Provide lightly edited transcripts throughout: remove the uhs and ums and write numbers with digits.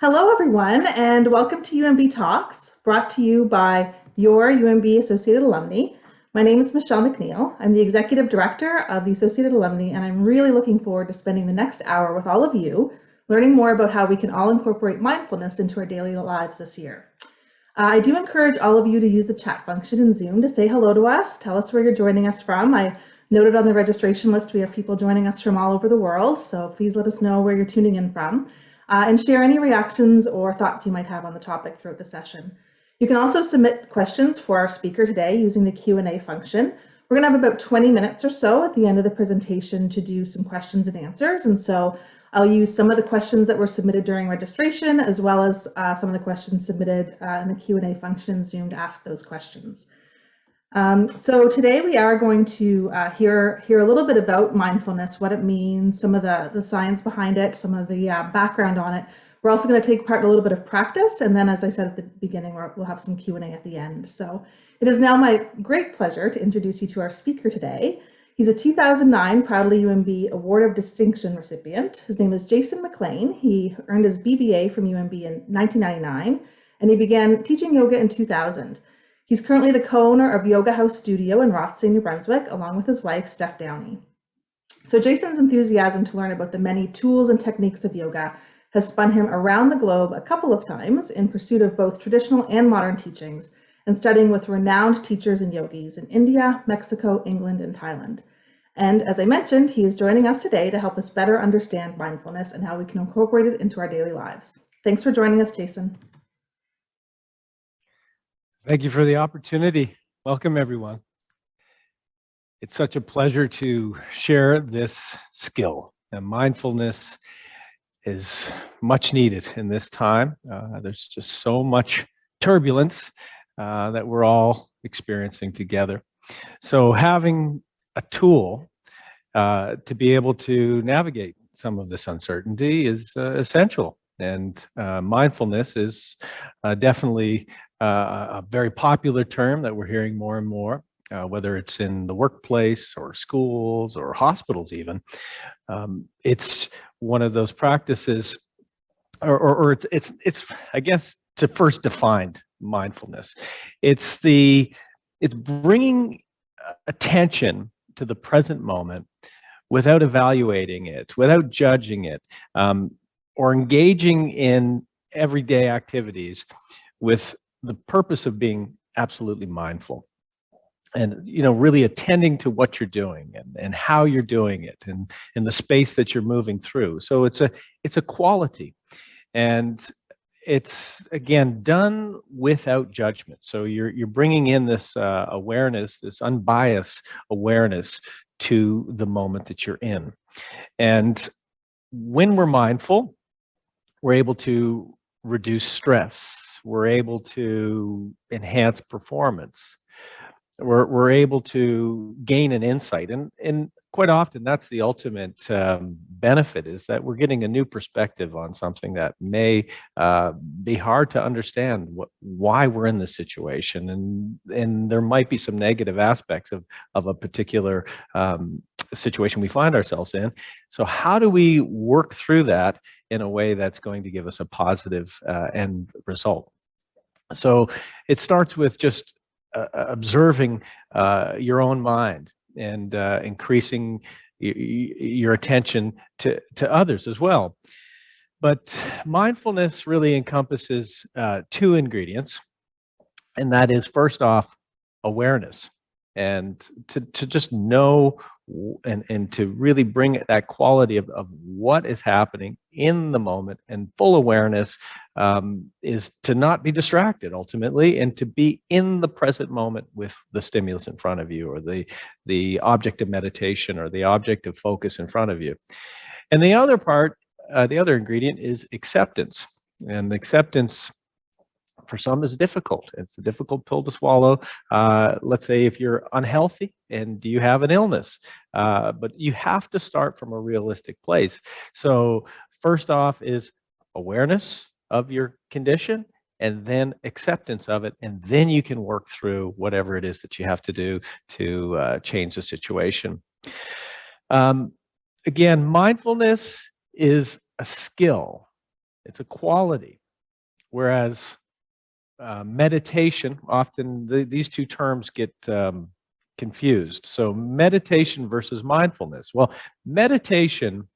Hello, everyone, and welcome to UNB Talks, brought to you by your UNB Associated Alumni. My name is Michelle McNeil. I'm the Executive Director of the Associated Alumni, and I'm really looking forward to spending the next hour with all of you, learning more about how we can all incorporate mindfulness into our daily lives this year. I do encourage all of you to use the chat function in Zoom to say hello to us, tell us where you're joining us from. I noted on the registration list we have people joining us from all over the world, so please let us know where you're tuning in from. And share any reactions or thoughts you might have on the topic throughout the session. You can also submit questions for our speaker today using the Q&A function. We're going to have about 20 minutes or so at the end of the presentation to do some questions and answers, and so I'll use some of the questions that were submitted during registration as well as some of the questions submitted in the Q&A function in Zoom to ask those questions. So today we are going to hear a little bit about mindfulness, what it means, some of the science behind it, some of the background on it. We're also going to take part in a little bit of practice, and then, as I said at the beginning, we'll have some Q&A at the end. So it is now my great pleasure to introduce you to our speaker today. He's a 2009 Proudly UNB Award of Distinction recipient. His name is Jason MacLean. He earned his BBA from UNB in 1999, and he began teaching yoga in 2000. He's currently the co-owner of Yoga House Studio in Rothsay, New Brunswick, along with his wife, Steph Downey. So Jason's enthusiasm to learn about the many tools and techniques of yoga has spun him around the globe a couple of times in pursuit of both traditional and modern teachings, and studying with renowned teachers and yogis in India, Mexico, England, and Thailand. And as I mentioned, he is joining us today to help us better understand mindfulness and how we can incorporate it into our daily lives. Thanks for joining us, Jason. Thank you for the opportunity. Welcome, everyone. It's such a pleasure to share this skill. And mindfulness is much needed in this time. There's just so much turbulence that we're all experiencing together. So having a tool to be able to navigate some of this uncertainty is essential. And mindfulness is definitely a very popular term that we're hearing more and more, whether it's in the workplace or schools or hospitals even. It's one of those practices, or it's I guess, to first define mindfulness. It's bringing attention to the present moment without evaluating it, without judging it, or engaging in everyday activities with the purpose of being absolutely mindful, and really attending to what you're doing and how you're doing it, and in the space that you're moving through. So it's a quality, and it's again done without judgment. So you're bringing in this awareness, this unbiased awareness to the moment that you're in. And when we're mindful, we're able to reduce stress. We're able to enhance performance. We're able to gain an insight. And quite often that's the ultimate benefit, is that we're getting a new perspective on something that may be hard to understand why we're in this situation. And there might be some negative aspects of a particular situation we find ourselves in. So how do we work through that in a way that's going to give us a positive end result? So it starts with just observing your own mind, and increasing your attention to others as well. But mindfulness really encompasses two ingredients, and that is, first off, awareness, and to just know and to really bring that quality of what is happening in the moment. And full awareness is to not be distracted ultimately, and to be in the present moment with the stimulus in front of you, or the object of meditation, or the object of focus in front of you. And the other part, the other ingredient, is acceptance. And acceptance, for some, is difficult. It's a difficult pill to swallow. Let's say if you're unhealthy and you have an illness, but you have to start from a realistic place. So first off is awareness of your condition, and then acceptance of it, and then you can work through whatever it is that you have to do to change the situation. Again, mindfulness is a skill. It's a quality. Whereas meditation, often these two terms get confused. So meditation versus mindfulness. Well, meditation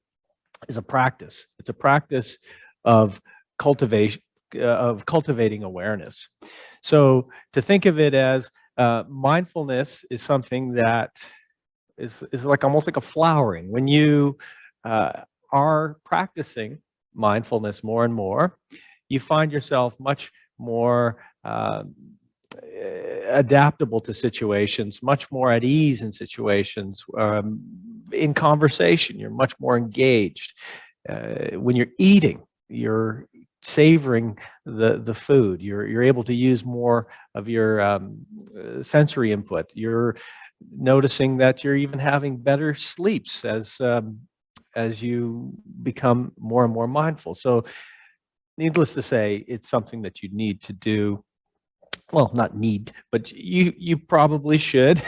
is a practice. It's a practice of cultivation, cultivating awareness. So to think of it as mindfulness is something that is like almost like a flowering. When you are practicing mindfulness more and more, you find yourself much more adaptable to situations, much more at ease in situations. In conversation, you're much more engaged. When you're eating, you're savoring the food. You're able to use more of your sensory input. You're noticing that you're even having better sleeps as you become more and more mindful. So, needless to say, it's something that you need to do. Well, not need, but you probably should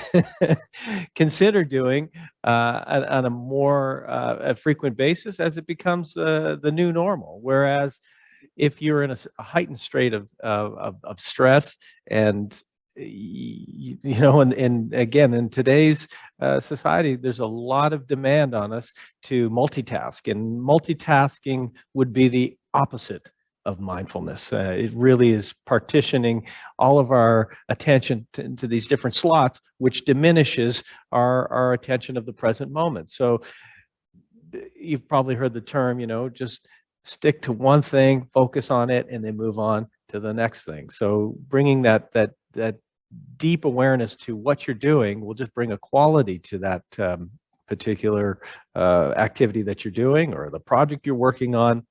consider doing on a more a frequent basis as it becomes the new normal. Whereas if you're in a heightened state of stress and and again, in today's society, there's a lot of demand on us to multitask, and multitasking would be the opposite of mindfulness. It really is partitioning all of our attention into these different slots, which diminishes our attention of the present moment. So you've probably heard the term, just stick to one thing, focus on it, and then move on to the next thing. So bringing that deep awareness to what you're doing will just bring a quality to that particular activity that you're doing or the project you're working on.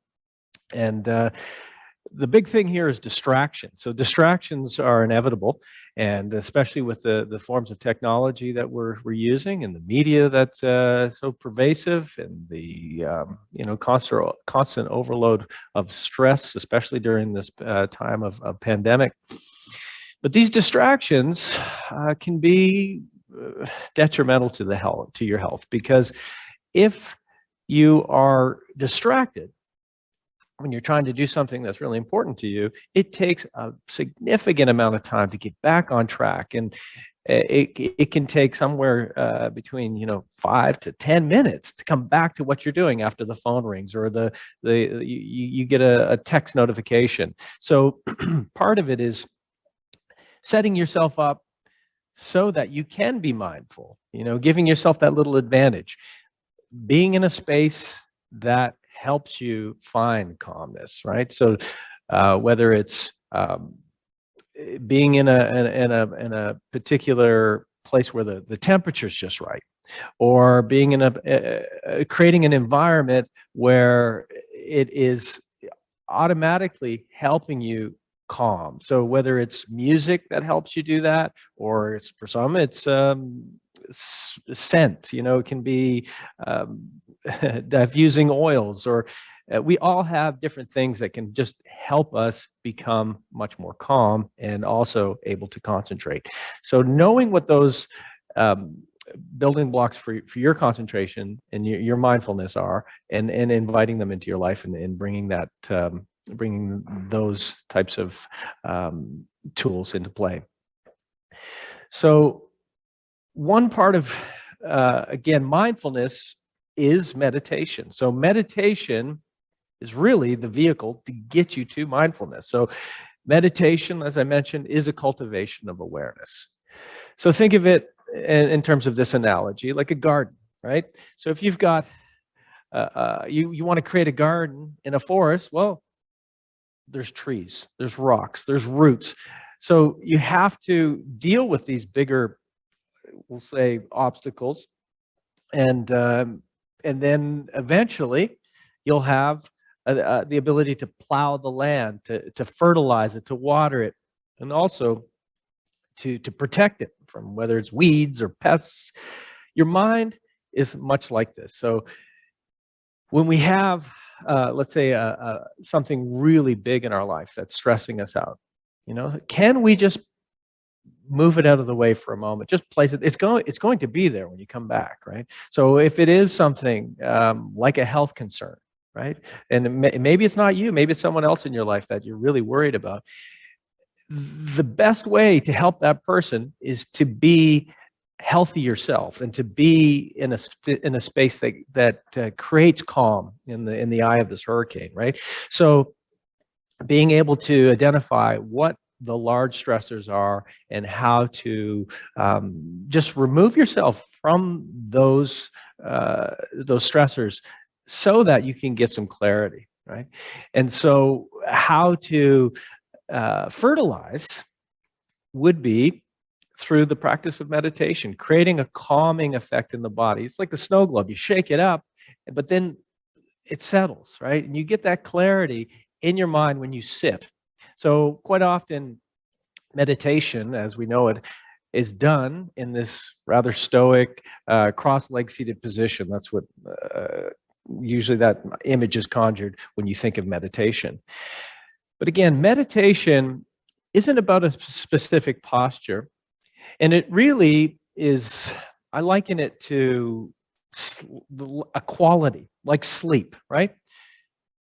And the big thing here is distraction. So distractions are inevitable, and especially with the forms of technology that we're using and the media that's so pervasive, and the constant overload of stress, especially during this time of pandemic. But these distractions can be detrimental to your health, because if you are distracted when you're trying to do something that's really important to you, it takes a significant amount of time to get back on track. And it can take somewhere between 5 to 10 minutes to come back to what you're doing after the phone rings or you get a text notification. So part of it is setting yourself up so that you can be mindful, giving yourself that little advantage, being in a space that helps you find calmness, right? So whether it's being in a particular place where the temperature's just right, or being in creating an environment where it is automatically helping you calm. So whether it's music that helps you do that, or for some it's scent, it can be diffusing oils, or we all have different things that can just help us become much more calm and also able to concentrate. So knowing what those building blocks for your concentration and your mindfulness are, and inviting them into your life, and bringing that bringing those types of tools into play. So one part of again, mindfulness is meditation. So meditation is really the vehicle to get you to mindfulness. So meditation, as I mentioned, is a cultivation of awareness. So think of it in terms of this analogy, like a garden, right? So if you've got, you want to create a garden in a forest, well, there's trees, there's rocks, there's roots. So you have to deal with these bigger, we'll say, obstacles, and then eventually you'll have the ability to plow the land, to fertilize it, to water it, and also to protect it from whether it's weeds or pests. Your mind is much like this. So when we have, let's say, something really big in our life that's stressing us out, can we just move it out of the way for a moment, just place it? It's going to be there when you come back, right? So if it is something like a health concern, right? And maybe it's not you, maybe it's someone else in your life that you're really worried about. The best way to help that person is to be healthy yourself and to be in a space that creates calm in the eye of this hurricane, right? So being able to identify what the large stressors are and how to just remove yourself from those stressors so that you can get some clarity, right? And so how to fertilize would be through the practice of meditation, creating a calming effect in the body. It's like the snow globe. You shake it up, but then it settles, right? And you get that clarity in your mind when you sit. So quite often, meditation, as we know it, is done in this rather stoic, cross-leg seated position. That's what usually that image is conjured when you think of meditation. But again, meditation isn't about a specific posture. And it really is, I liken it to a quality, like sleep, right?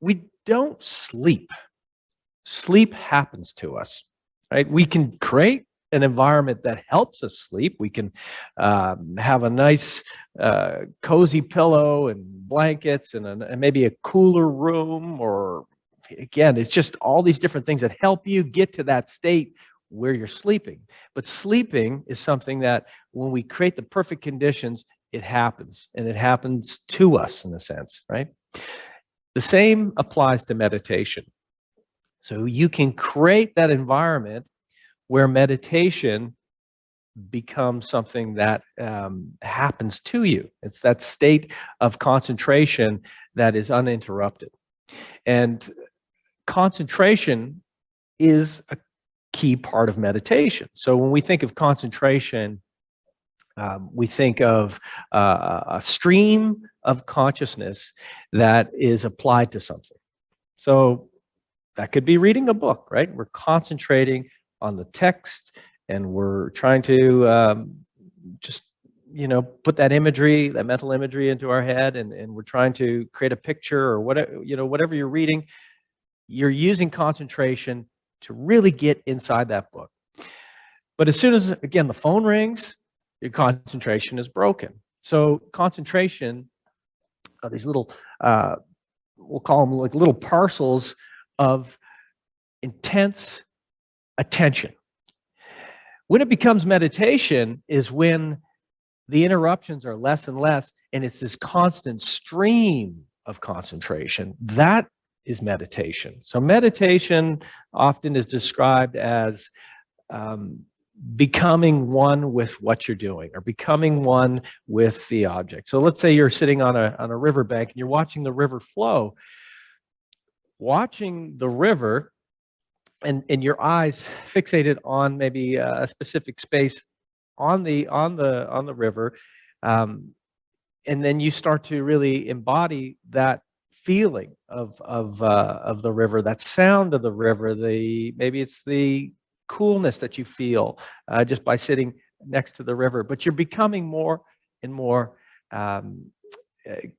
We don't sleep. Sleep happens to us, right? We can create an environment that helps us sleep. We can have a nice, cozy pillow and blankets and maybe a cooler room, or again, it's just all these different things that help you get to that state where you're sleeping. But sleeping is something that when we create the perfect conditions, it happens, and it happens to us in a sense, right? The same applies to meditation. So you can create that environment where meditation becomes something that happens to you. It's that state of concentration that is uninterrupted. And concentration is a key part of meditation. So when we think of concentration, we think of a stream of consciousness that is applied to something. So that could be reading a book, right? We're concentrating on the text and we're trying to just, put that imagery, that mental imagery into our head, and we're trying to create a picture or whatever, whatever you're reading, you're using concentration to really get inside that book. But as soon as, again, the phone rings, your concentration is broken. So concentration are these little, we'll call them like little parcels of intense attention. When it becomes meditation is when the interruptions are less and less, and it's this constant stream of concentration. That is meditation. So meditation often is described as becoming one with what you're doing, or becoming one with the object. So let's say you're sitting on a riverbank and you're watching the river flow. Watching the river and your eyes fixated on maybe a specific space on the river, and then you start to really embody that feeling of the river, that sound of the river. Maybe it's the coolness that you feel just by sitting next to the river, but you're becoming more and more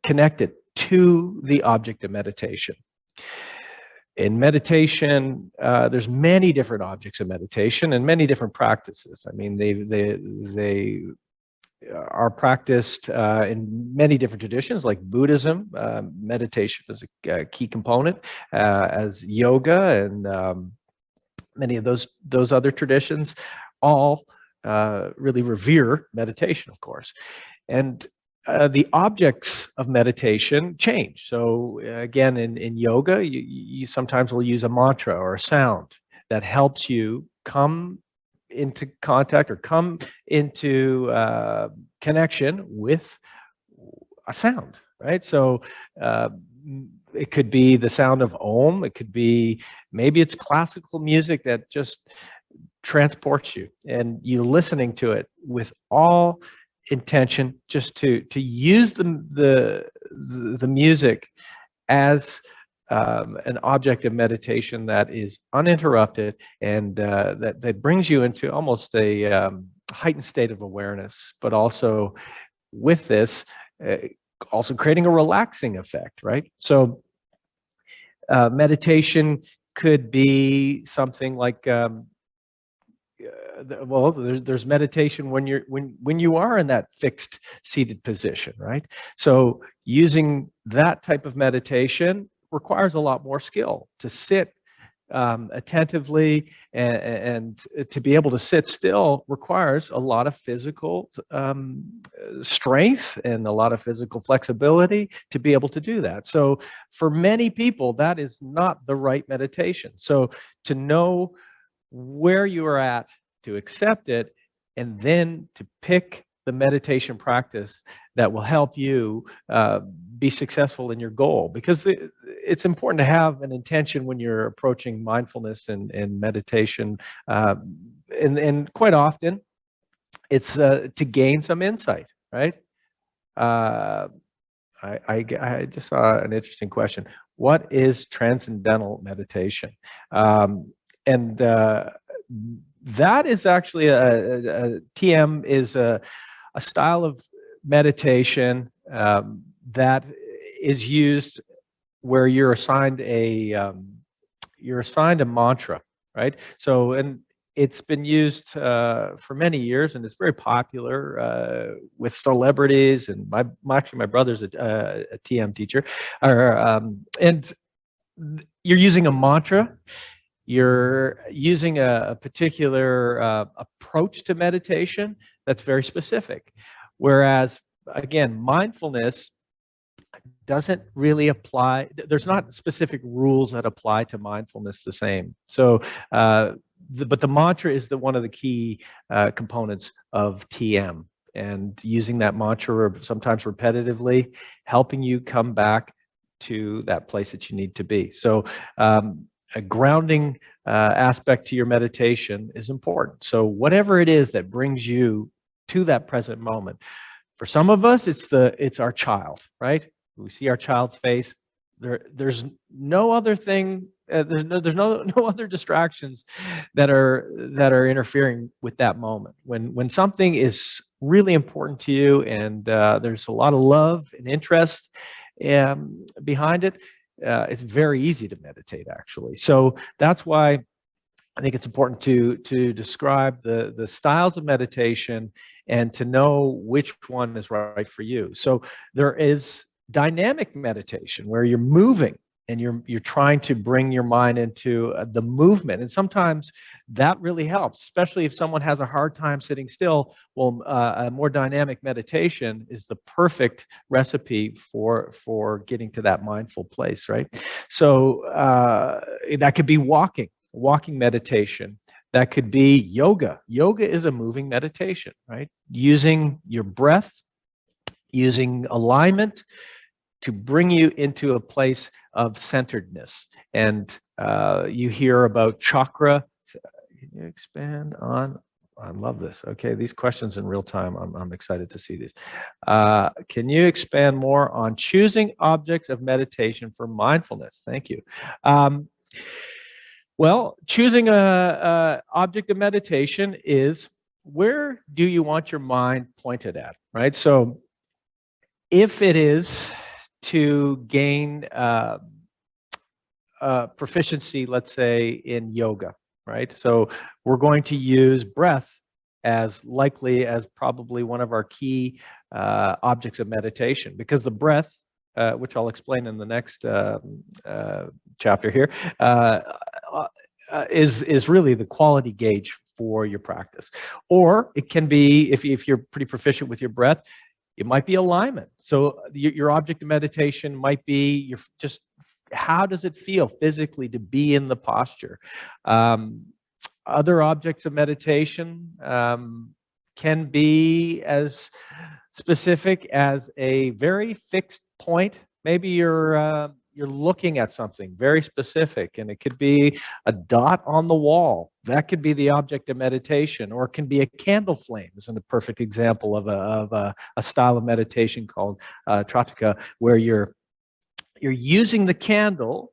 connected to the object of meditation. In meditation, there's many different objects of meditation and many different practices. I mean, they are practiced in many different traditions, like Buddhism. Meditation is a key component, as yoga and many of those other traditions all really revere meditation, of course. And the objects of meditation change. So again, in yoga, you sometimes will use a mantra or a sound that helps you come into contact or come into connection with a sound, right? So it could be the sound of Om. It could be, maybe it's classical music that just transports you, and you're listening to it with all intention, just to use the music as an object of meditation that is uninterrupted, and that brings you into almost a heightened state of awareness, but also with this also creating a relaxing effect, right? So Meditation could be something like, well, there's meditation when you are in that fixed seated position, right? So using that type of meditation requires a lot more skill to sit attentively, and to be able to sit still requires a lot of physical strength and a lot of physical flexibility to be able to do that. So for many people, that is not the right meditation. So to know where you are at, to accept it, and then to pick the meditation practice that will help you be successful in your goal. Because it's important to have an intention when you're approaching mindfulness and meditation. And quite often, it's to gain some insight, right? I just saw an interesting question. What is transcendental meditation? And that is actually TM is a style of meditation that is used where you're assigned a mantra, right? So, and it's been used for many years, and it's very popular with celebrities. And actually my brother's a TM teacher, and you're using a mantra. You're using a particular approach to meditation that's very specific. Whereas, again, mindfulness doesn't really apply. There's not specific rules that apply to mindfulness the same. So, but the mantra is one of the key components of TM. And using that mantra sometimes repetitively, helping you come back to that place that you need to be. So, a grounding aspect to your meditation is important. So whatever it is that brings you to that present moment. For some of us, it's our child, right? We see our child's face. There's no other thing. There's no other distractions that are interfering with that moment. When something is really important to you, and there's a lot of love and interest behind it, it's very easy to meditate, actually. So that's why I think it's important to describe the styles of meditation and to know which one is right for you. So there is dynamic meditation where you're moving and you're trying to bring your mind into the movement. And sometimes that really helps, especially if someone has a hard time sitting still. Well, a more dynamic meditation is the perfect recipe for getting to that mindful place, right? So that could be walking meditation. That could be yoga. Yoga is a moving meditation, right? Using your breath, using alignment to bring you into a place of centeredness. And you hear about chakra. Can you expand on? I love this. Okay, these questions in real time, I'm excited to see these. Can you expand more on choosing objects of meditation for mindfulness? Thank you. Well, choosing a object of meditation is, where do you want your mind pointed at, right? So if it is to gain proficiency, let's say, in yoga, right? So we're going to use breath as likely as probably one of our key objects of meditation, because the breath, which I'll explain in the next chapter here, is really the quality gauge for your practice. Or it can be, if you're pretty proficient with your breath, it might be alignment. So your object of meditation might be just how does it feel physically to be in the posture. Other objects of meditation can be as specific as a very fixed point. Maybe you're looking at something very specific, and it could be a dot on the wall. That could be the object of meditation, or it can be a candle flame. This is a perfect example of a style of meditation called Tratika, where you're using the candle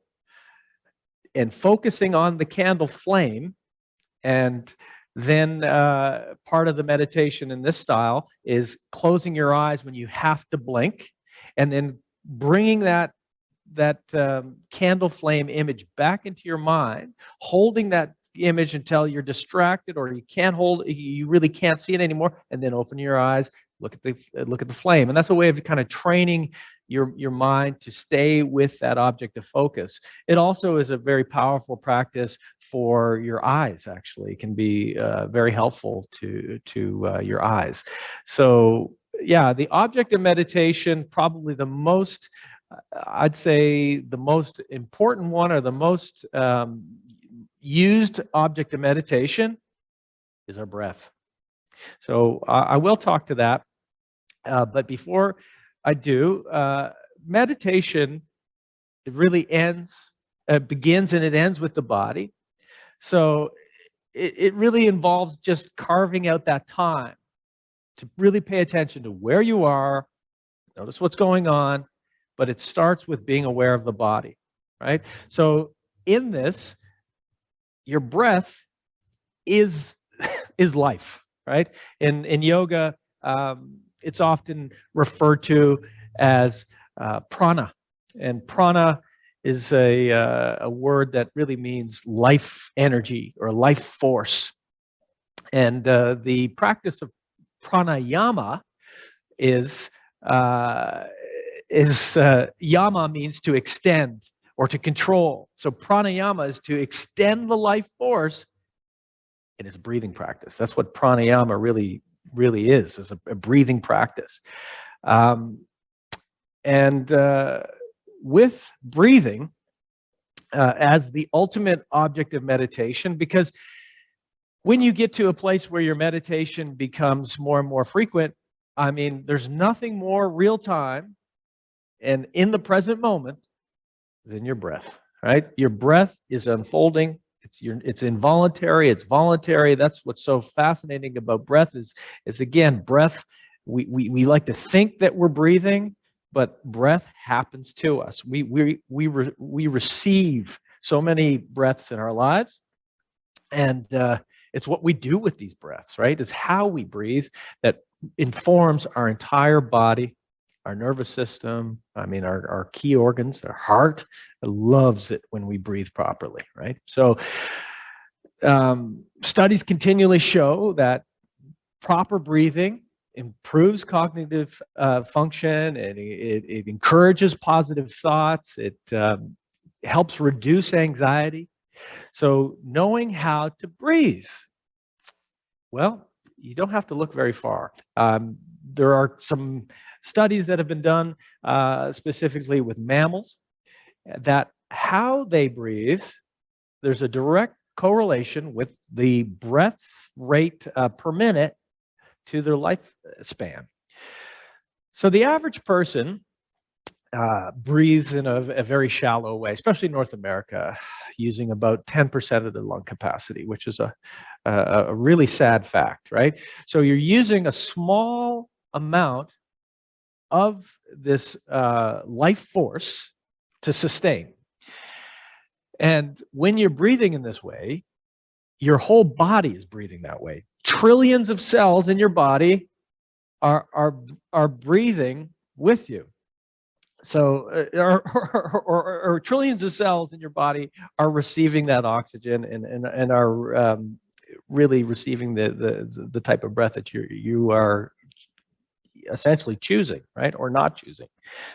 and focusing on the candle flame. And then part of the meditation in this style is closing your eyes when you have to blink, and then bringing that candle flame image back into your mind, holding that image until you're distracted or you really can't see it anymore, and then open your eyes, look at the flame. And that's a way of kind of training your mind to stay with that object of focus. It also is a very powerful practice for your eyes. Actually, it can be very helpful to your eyes. So yeah, the object of meditation, probably the most, I'd say the most important one, or the most used object of meditation, is our breath. So I will talk to that. But before I do, meditation, it really begins and it ends with the body. So it really involves just carving out that time to really pay attention to where you are, notice what's going on, but it starts with being aware of the body, right? So in this, your breath is life, right? In yoga, it's often referred to as prana, and prana is a word that really means life energy or life force. And the practice of pranayama is yama means to extend or to control. So pranayama is to extend the life force. It is a breathing practice. That's what pranayama really is a breathing practice. With breathing as the ultimate object of meditation, because when you get to a place where your meditation becomes more and more frequent, I mean, there's nothing more real time and in the present moment than your breath, right? Your breath is unfolding. It's involuntary. It's voluntary. That's what's so fascinating about breath is again, breath. We like to think that we're breathing, but breath happens to us. We receive so many breaths in our lives, and it's what we do with these breaths, right? It's how we breathe that informs our entire body, our nervous system. I mean, our key organs, our heart loves it when we breathe properly, right? So studies continually show that proper breathing improves cognitive function, and it encourages positive thoughts. It helps reduce anxiety. So knowing how to breathe, well, you don't have to look very far. There are some studies that have been done specifically with mammals that how they breathe, there's a direct correlation with the breath rate per minute to their lifespan. So the average person breathes in a very shallow way, especially in North America, using about 10% of their lung capacity, which is a really sad fact, right? So you're using a small amount of this life force to sustain. And when you're breathing in this way, your whole body is breathing that way. Trillions of cells in your body are breathing with you. So, or trillions of cells in your body are receiving that oxygen and are really receiving the type of breath that you are essentially choosing, right, or not choosing.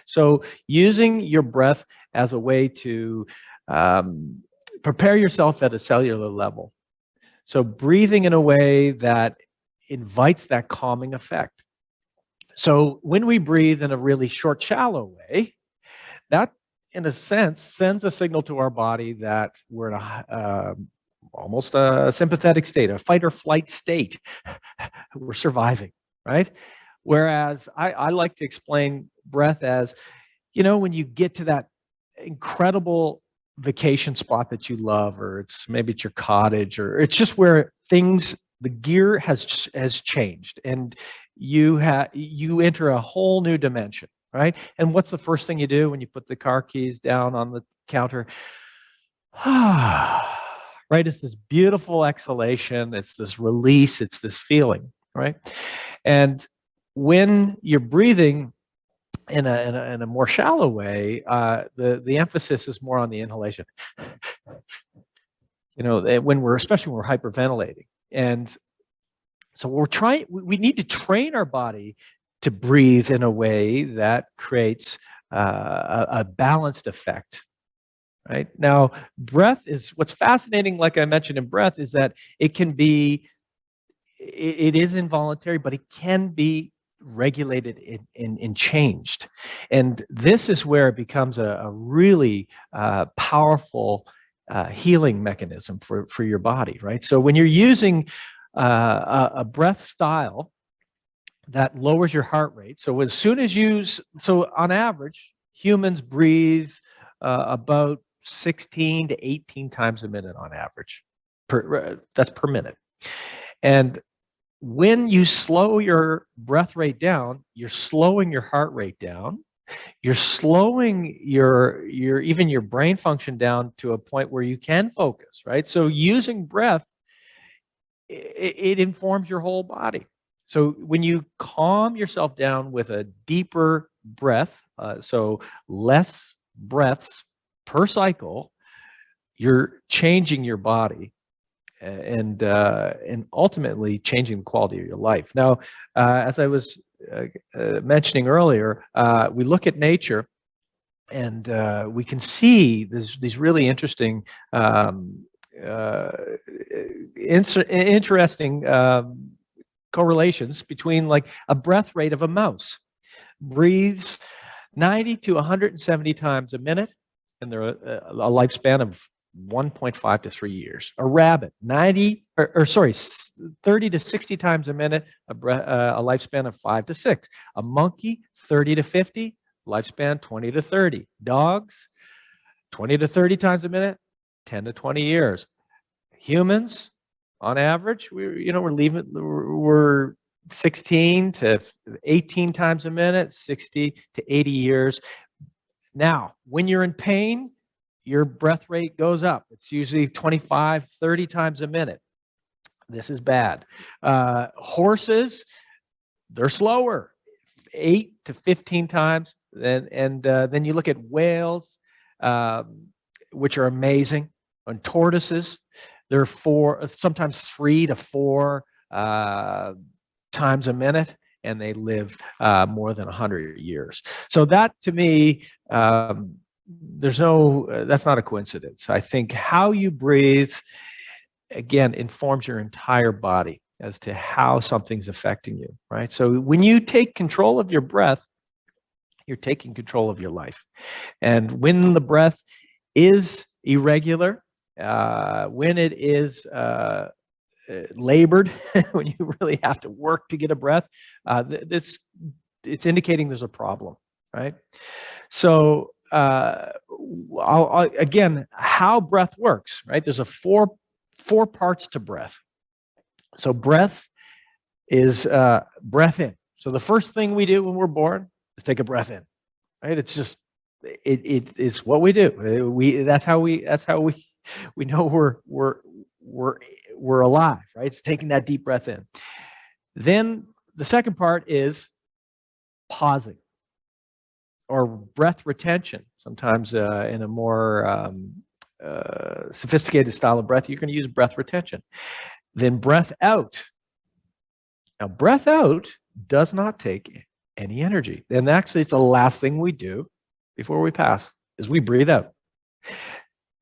So, using your breath as a way to prepare yourself at a cellular level. So, breathing in a way that invites that calming effect. So when we breathe in a really short, shallow way, that, in a sense, sends a signal to our body that we're in almost a sympathetic state, a fight or flight state. We're surviving, right? Whereas I like to explain breath as, when you get to that incredible vacation spot that you love, or maybe it's your cottage, or it's just where the gear has changed, and you enter a whole new dimension, right? And what's the first thing you do when you put the car keys down on the counter? Right? It's this beautiful exhalation. It's this release. It's this feeling, right? And when you're breathing in a more shallow way, the emphasis is more on the inhalation. Especially when we're hyperventilating. And so we need to train our body to breathe in a way that creates a balanced effect. Right now, what's fascinating, like I mentioned in breath, is that it is involuntary, but it can be regulated and changed. And this is where it becomes a really powerful healing mechanism for your body, right? So when you're using a breath style that lowers your heart rate, so as soon as so on average, humans breathe about 16 to 18 times a minute on average. That's per minute. And when you slow your breath rate down, you're slowing your heart rate down. You're slowing even your brain function down to a point where you can focus, right? So using breath, it informs your whole body. So when you calm yourself down with a deeper breath, so less breaths per cycle, you're changing your body and ultimately changing the quality of your life. Now, as I was mentioning earlier, we look at nature and we can see these really interesting, interesting correlations between, like, a breath rate of a mouse breathes 90 to 170 times a minute, and they're a lifespan of 1.5 to 3 years. A rabbit, 30 to 60 times a minute, a lifespan of 5 to 6. A monkey, 30 to 50, lifespan 20 to 30. Dogs, 20 to 30 times a minute, 10 to 20 years. Humans, on average, we're 16 to 18 times a minute, 60 to 80 years. Now, when you're in pain, your breath rate goes up. It's usually 25, 30 times a minute. This is bad. Horses, they're slower, 8 to 15 times. Then you look at whales, which are amazing. And tortoises, they're sometimes 3 to 4 times a minute, and they live more than 100 years. So that, to me, that's not a coincidence. I think how you breathe, again, informs your entire body as to how something's affecting you, right? So when you take control of your breath, you're taking control of your life. And when the breath is irregular, when it is labored, when you really have to work to get a breath, it's indicating there's a problem, right? So again, how breath works, right? There's four parts to breath. So breath is breath in. So the first thing we do when we're born is take a breath in, right? It's just it's what we do. That's how we know we're alive, right? It's taking that deep breath in. Then the second part is pausing, or breath retention. Sometimes in a more sophisticated style of breath, you're going to use breath retention. Then breath out. Now, breath out does not take any energy. And actually, it's the last thing we do before we pass, is we breathe out.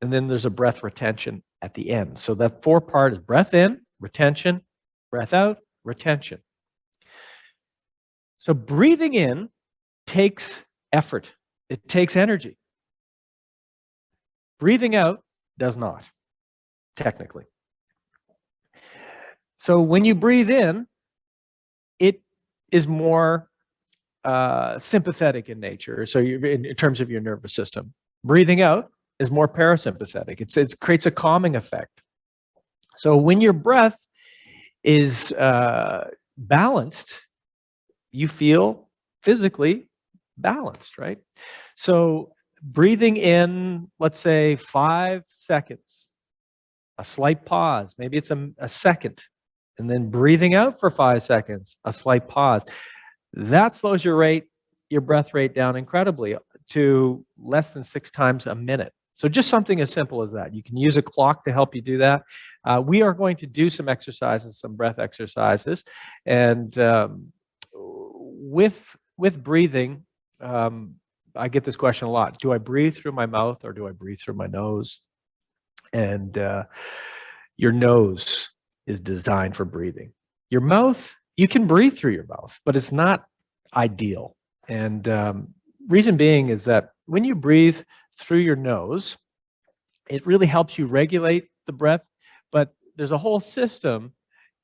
And then there's a breath retention at the end. So that 4 part is breath in, retention, breath out, retention. So breathing in takes effort. It takes energy. Breathing out does not, technically. So when you breathe in, it is more sympathetic in nature. So in terms of your nervous system. Breathing out is more parasympathetic. It creates a calming effect. So when your breath is balanced, you feel physically balanced, right? So breathing in, let's say 5 seconds, a slight pause, maybe it's a second, and then breathing out for 5 seconds, a slight pause. That slows your rate. your breath rate down incredibly to less than 6 times a minute. So just something as simple as that. You can use a clock to help you do that. We are going to do some exercises, some breath exercises. And with breathing, I get this question a lot. Do I breathe through my mouth or do I breathe through my nose? And your nose is designed for breathing. Your mouth, you can breathe through your mouth, but it's not ideal. And reason being is that when you breathe through your nose, it really helps you regulate the breath, but there's a whole system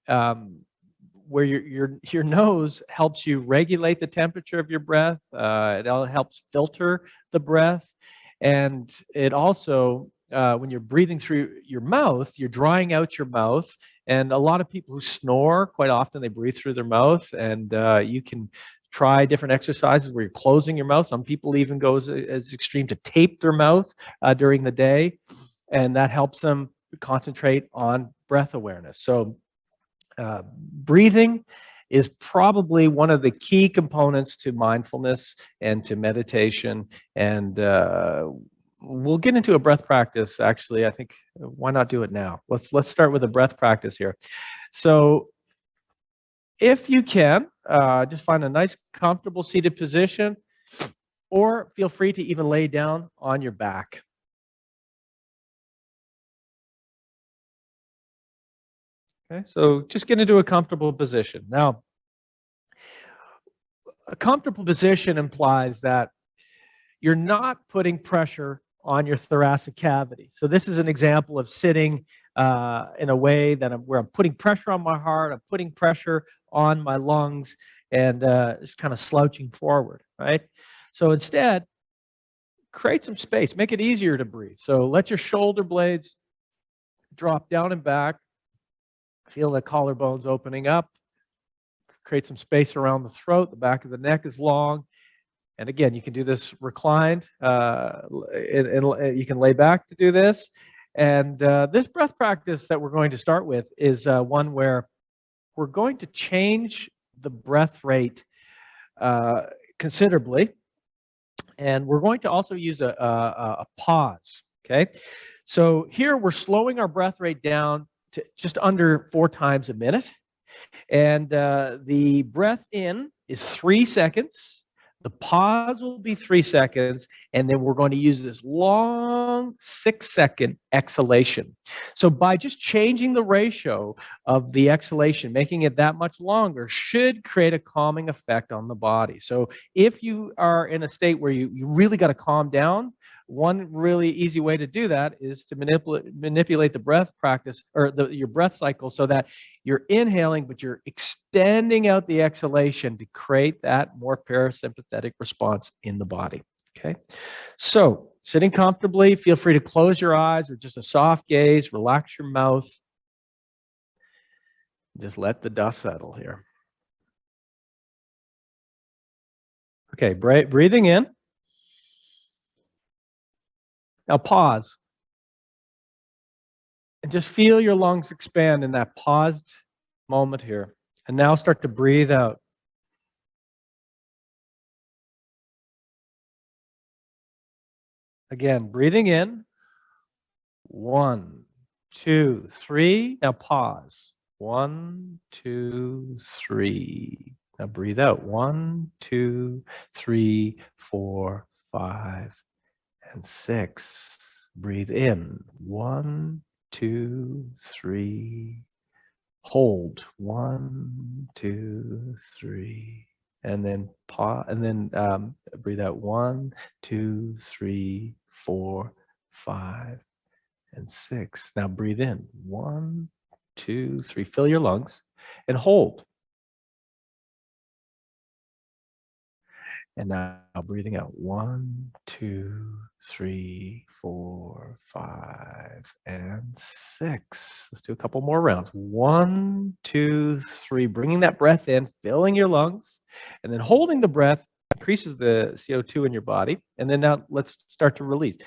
where your nose helps you regulate the temperature of your breath. It all helps filter the breath, and it also when you're breathing through your mouth, you're drying out your mouth. And a lot of people who snore, quite often they breathe through their mouth, and you can try different exercises where you're closing your mouth. Some people even go as extreme to tape their mouth during the day, and that helps them concentrate on breath awareness. So breathing is probably one of the key components to mindfulness and to meditation. And we'll get into a breath practice. Actually, I think why not do it now? Let's start with a breath practice here. So if you can, just find a nice, comfortable seated position, or feel free to even lay down on your back. Okay, so just get into a comfortable position. Now, a comfortable position implies that you're not putting pressure on your thoracic cavity. So this is an example of sitting in a way that where I'm putting pressure on my heart, I'm putting pressure on my lungs, and just kind of slouching forward, right? So instead, create some space, make it easier to breathe. So let your shoulder blades drop down and back. Feel the collarbones opening up. Create some space around the throat. The back of the neck is long. And again, you can do this reclined, and you can lay back to do this. And this breath practice that we're going to start with is one where we're going to change the breath rate considerably. And we're going to also use a pause, okay? So here we're slowing our breath rate down to just under 4 times a minute. And the breath in is 3 seconds. The pause will be 3 seconds, and then we're going to use this long 6-second exhalation. So by just changing the ratio of the exhalation, making it that much longer, should create a calming effect on the body. So if you are in a state where you really got to calm down, one really easy way to do that is to manipulate the breath practice or your breath cycle so that you're inhaling, but you're extending out the exhalation to create that more parasympathetic response in the body. Okay. So sitting comfortably, feel free to close your eyes or just a soft gaze, relax your mouth. Just let the dust settle here. Okay, breathing in. Now pause. And just feel your lungs expand in that paused moment here. And now start to breathe out. Again, breathing in. 1, 2, 3. Now pause. 1, 2, 3. Now breathe out. 1, 2, 3, 4, 5, and 6. Breathe in. 1, 2, 3. Hold. 1, 2, 3. And then pause. And then breathe out. 1, 2, 3, 4, 5, and 6. Now breathe in. 1, 2, 3. Fill your lungs and hold. And now breathing out. 1, 2, 3, 4, 5, and 6. Let's do a couple more rounds. 1, 2, 3. Bringing that breath in, filling your lungs, and then holding the breath increases the CO2 in your body. And then now let's start to release.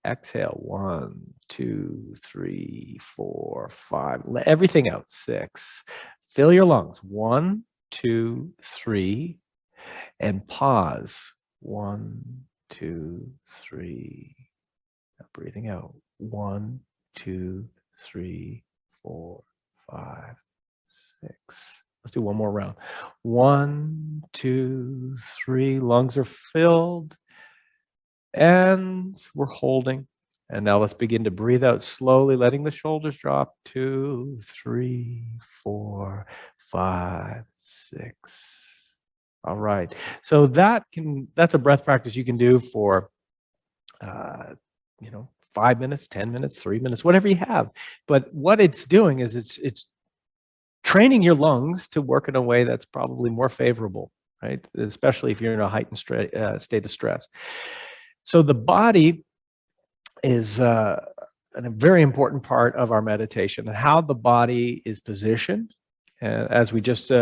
Exhale. 1, 2, 3, 4, 5. Let everything out. 6. Fill your lungs. 1, 2, 3. And pause. 1, 2, 3. Now breathing out. 1, 2, 3, 4, 5, 6. Let's do one more round. 1, 2, 3. Lungs are filled. And we're holding. And now let's begin to breathe out slowly, letting the shoulders drop. 2, 3, 4, 5, 6. All right. So that's a breath practice you can do for 5 minutes, 10 minutes, 3 minutes, whatever you have. But what it's doing is it's training your lungs to work in a way that's probably more favorable, right? Especially if you're in a heightened state of stress. So the body is a very important part of our meditation, and how the body is positioned, as we just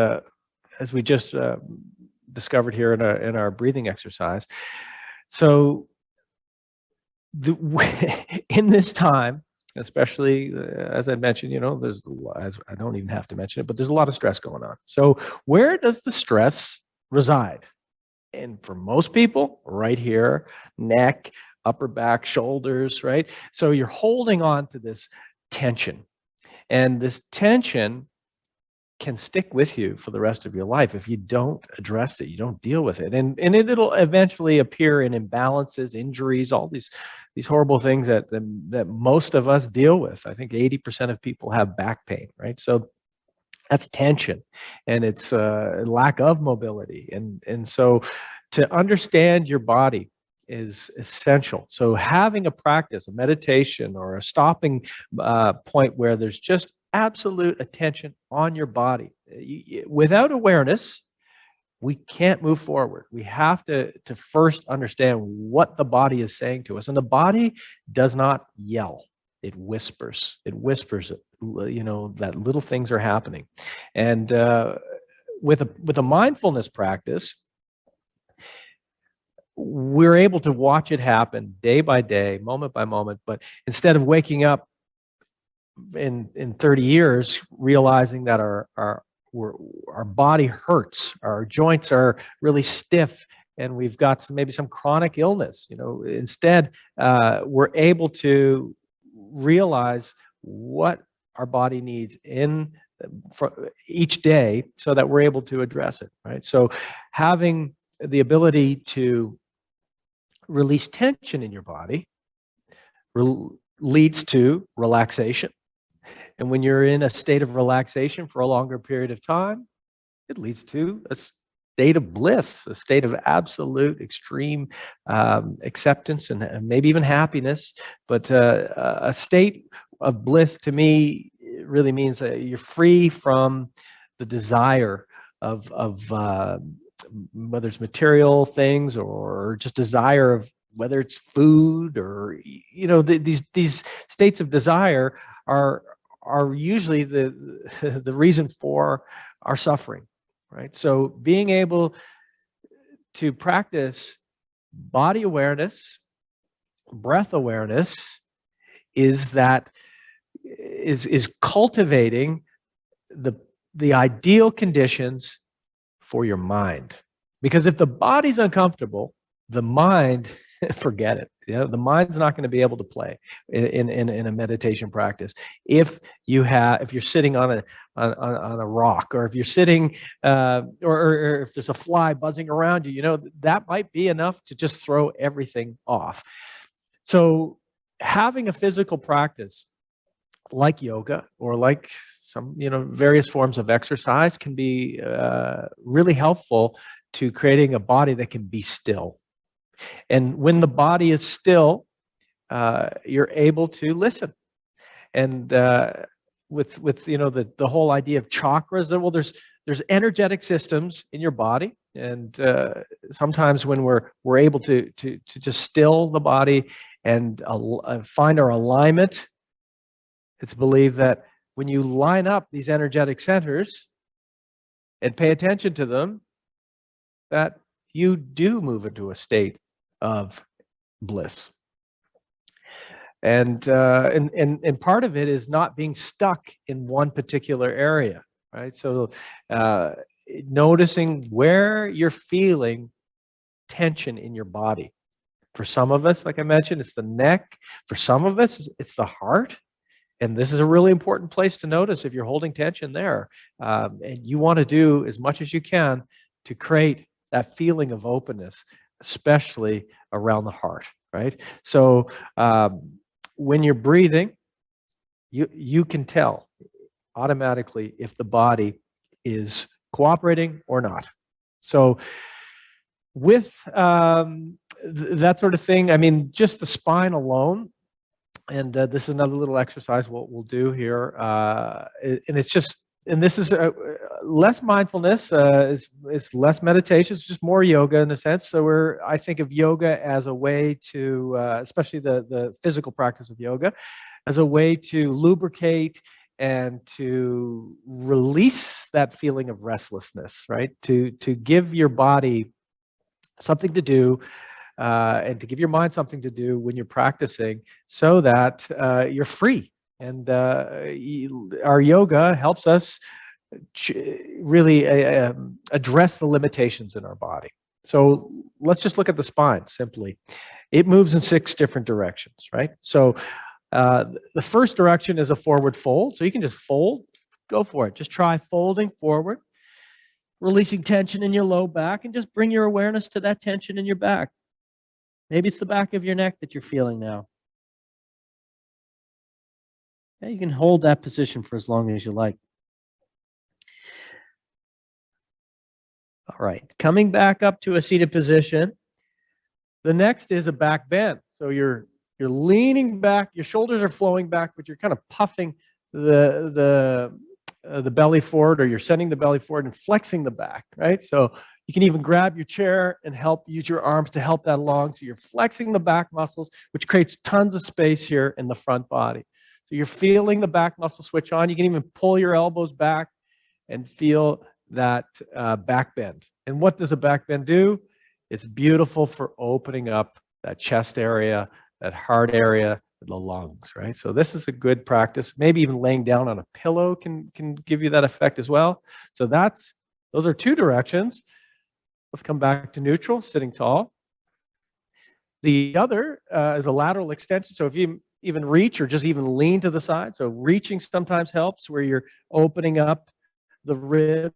discovered here in our breathing exercise. So in this time, especially as I mentioned, I don't even have to mention it, but there's a lot of stress going on. So where does the stress reside? And for most people, right here, neck, upper back, shoulders, right? So you're holding on to this tension. And this tension can stick with you for the rest of your life if you don't address it, you don't deal with it. And it'll eventually appear in imbalances, injuries, all these horrible things that most of us deal with. I think 80% of people have back pain, right? So that's tension, and it's a lack of mobility. And so to understand your body is essential. So having a practice, a meditation, or a stopping point where there's just absolute attention on your body. Without awareness, we can't move forward. We have to first understand what the body is saying to us. And the body does not yell. It whispers. It whispers, that little things are happening. And with a mindfulness practice, we're able to watch it happen day by day, moment by moment. But instead of waking up in 30 years realizing that our body hurts, our joints are really stiff, and we've got maybe some chronic illness, instead we're able to realize what our body needs for each day, so that we're able to address it, right? So having the ability to release tension in your body leads to relaxation. And when you're in a state of relaxation for a longer period of time, it leads to a state of bliss, a state of absolute extreme acceptance and maybe even happiness. But a state of bliss, to me, really means that you're free from the desire of whether it's material things or just desire of whether it's food or these states of desire are usually the reason for our suffering, right? So being able to practice body awareness, breath awareness, is cultivating the ideal conditions for your mind. Because if the body's uncomfortable, the mind, forget it. The mind's not going to be able to play in a meditation practice. If you're sitting on a rock, or if you're sitting, or if there's a fly buzzing around you, that might be enough to just throw everything off. So having a physical practice like yoga or like some various forms of exercise can be really helpful to creating a body that can be still. And when the body is still, you're able to listen. And with the whole idea of chakras, well, there's energetic systems in your body, and sometimes when we're able to just still the body and find our alignment, it's believed that when you line up these energetic centers and pay attention to them, that you do move into a state of bliss. And part of it is not being stuck in one particular area, right? So noticing where you're feeling tension in your body. For some of us, like I mentioned, it's the neck. For some of us, it's the heart. And this is a really important place to notice if you're holding tension there. And you want to do as much as you can to create that feeling of openness, especially around the heart, right? So when you're breathing, you can tell automatically if the body is cooperating or not. So with that sort of thing, I mean, just the spine alone, and this is another little exercise we'll do here, and it's just, and this is less mindfulness, it's less meditation, it's just more yoga in a sense. So I think of yoga as a way to, especially the physical practice of yoga, as a way to lubricate and to release that feeling of restlessness, right? To give your body something to do, and to give your mind something to do when you're practicing, so that you're free. And our yoga helps us really address the limitations in our body. So let's just look at the spine simply. It moves in 6 different directions, right? So the first direction is a forward fold. So you can just fold, go for it. Just try folding forward, releasing tension in your low back, and just bring your awareness to that tension in your back. Maybe it's the back of your neck that you're feeling now. Yeah, you can hold that position for as long as you like. All right, coming back up to a seated position. The next is a back bend. So you're leaning back, your shoulders are flowing back, but you're kind of puffing the belly forward, or you're sending the belly forward and flexing the back, right? So you can even grab your chair and use your arms to help that along. So you're flexing the back muscles, which creates tons of space here in the front body. So you're feeling the back muscle switch on. You can even pull your elbows back and feel that back bend. And what does a back bend do? It's beautiful for opening up that chest area, that heart area, the lungs, right? So this is a good practice. Maybe even laying down on a pillow can give you that effect as well. So those are 2 directions. Let's come back to neutral, sitting tall. The other is a lateral extension. So if you even reach or just even lean to the side. So reaching sometimes helps, where you're opening up the ribs,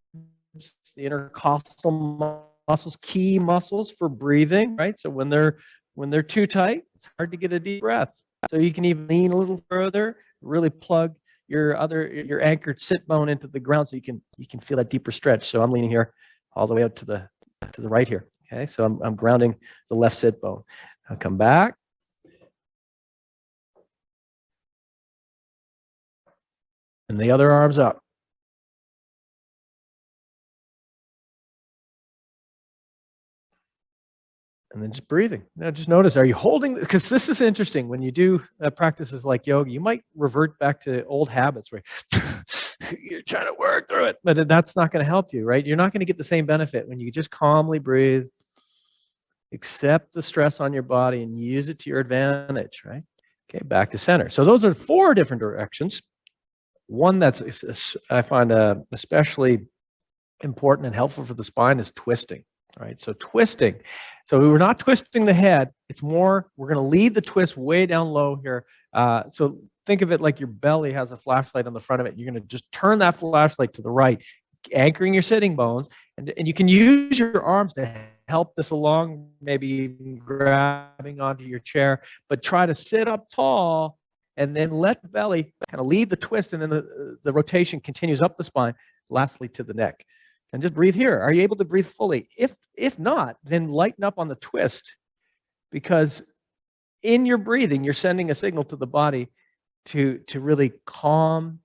the intercostal muscles, key muscles for breathing, right? So when they're too tight, it's hard to get a deep breath. So you can even lean a little further, really plug your anchored sit bone into the ground, so you can feel that deeper stretch. So I'm leaning here all the way out to the right here. Okay, so I'm grounding the left sit bone. I'll come back. And the other arm's up. And then just breathing. Now just notice, are you holding, because this is interesting, when you do practices like yoga, you might revert back to old habits where you're trying to work through it, but that's not going to help you, right? You're not going to get the same benefit when you just calmly breathe, accept the stress on your body, and use it to your advantage, right? Okay, back to center. So those are 4 different directions. One that's I find especially important and helpful for the spine is twisting. Right, so twisting. So we're not twisting the head. It's more, we're going to lead the twist way down low here. So think of it like your belly has a flashlight on the front of it. You're going to just turn that flashlight to the right, anchoring your sitting bones. And you can use your arms to help this along, maybe even grabbing onto your chair, but try to sit up tall and then let the belly kind of lead the twist. And then the rotation continues up the spine, lastly to the neck. And just breathe here. Are you able to breathe fully? If not, then lighten up on the twist, because in your breathing, you're sending a signal to the body to really calm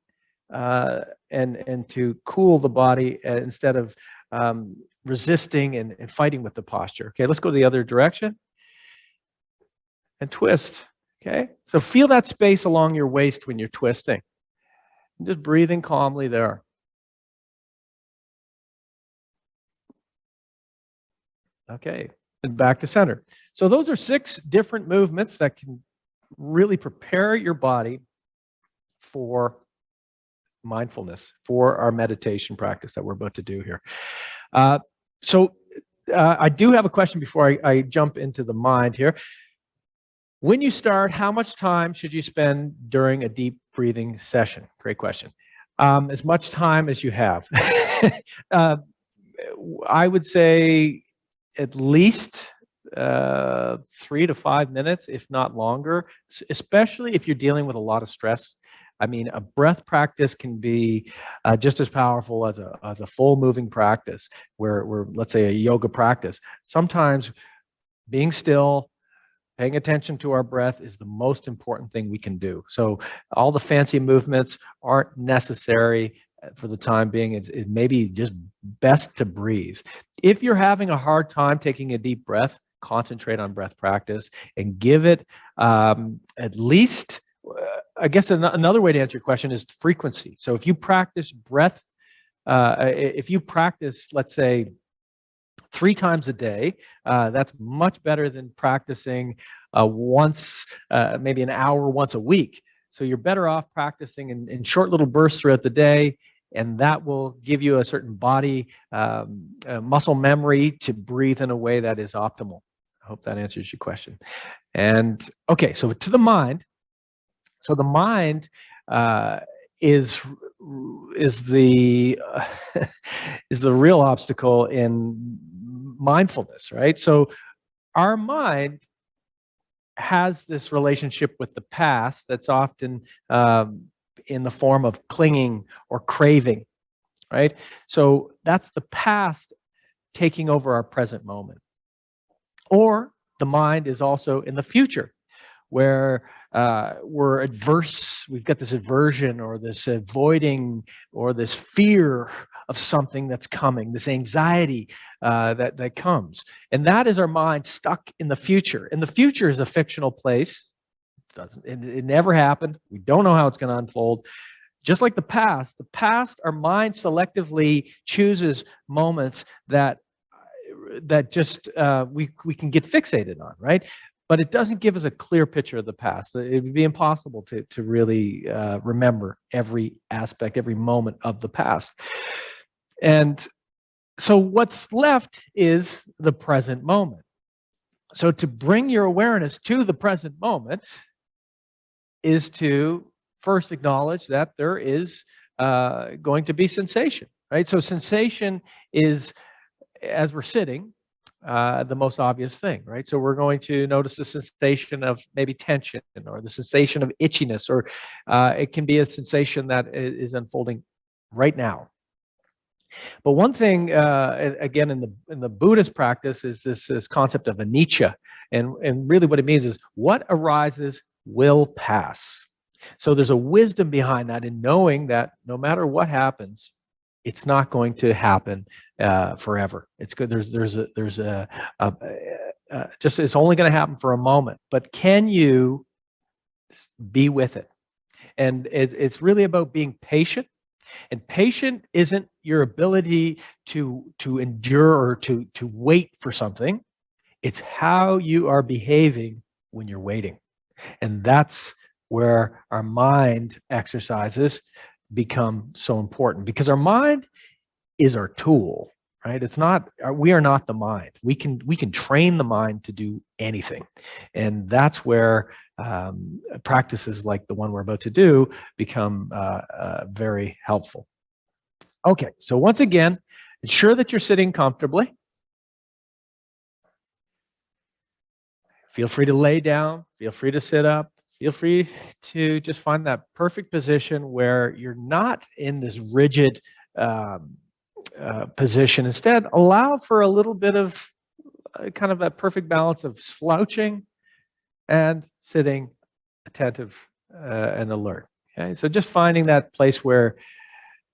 and to cool the body instead of resisting and fighting with the posture. Okay, let's go the other direction and twist. Okay, so feel that space along your waist when you're twisting. And just breathing calmly there. Okay, and back to center. So those are 6 different movements that can really prepare your body for mindfulness, for our meditation practice that we're about to do here. So I do have a question before I jump into the mind here. When you start, how much time should you spend during a deep breathing session? Great question. As much time as you have. I would say at least 3 to 5 minutes, if not longer, especially if you're dealing with a lot of stress. I mean, a breath practice can be just as powerful as a full moving practice, where let's say a yoga practice. Sometimes being still, paying attention to our breath is the most important thing we can do. So all the fancy movements aren't necessary for the time being. It may be just best to breathe. If you're having a hard time taking a deep breath, concentrate on breath practice and give it at least, I guess another way to answer your question is frequency. So if you practice breath, if you practice, let's say, 3 times a day, that's much better than practicing once, maybe an hour once a week. So you're better off practicing in short little bursts throughout the day, and that will give you a certain body muscle memory to breathe in a way that is optimal. I hope that answers your question. And okay, so to the mind. So the mind is the is the real obstacle in mindfulness, right? So our mind has this relationship with the past that's often in the form of clinging or craving, right? So that's the past taking over our present moment. Or the mind is also in the future, where we're adverse, we've got this aversion or this avoiding or this fear of something that's coming, this anxiety that comes. And that is our mind stuck in the future. And the future is a fictional place. It never happened. We don't know how it's going to unfold. Just like the past, our mind selectively chooses moments that just we can get fixated on, right? But it doesn't give us a clear picture of the past. It would be impossible to really remember every aspect, every moment of the past. And so what's left is the present moment. So to bring your awareness to the present moment is to first acknowledge that there is going to be sensation, right? So sensation is, as we're sitting, the most obvious thing, right? So we're going to notice the sensation of maybe tension or the sensation of itchiness, or it can be a sensation that is unfolding right now. But one thing, again, in the Buddhist practice is this concept of anicca, and really what it means is what arises will pass. So there's a wisdom behind that in knowing that no matter what happens, it's not going to happen forever. It's good. There's just it's only going to happen for a moment. But can you be with it? And it's really about being patient. And patient isn't your ability to endure or to wait for something. It's how you are behaving when you're waiting. And that's where our mind exercises become so important, because our mind is our tool, right? It's not, we are not the mind. We can train the mind to do anything. And that's where practices like the one we're about to do become very helpful. Okay, so once again, ensure that you're sitting comfortably. Feel free to lay down, feel free to sit up, feel free to just find that perfect position where you're not in this rigid position. Instead, allow for a little bit of kind of that perfect balance of slouching and sitting attentive and alert. Okay, so just finding that place where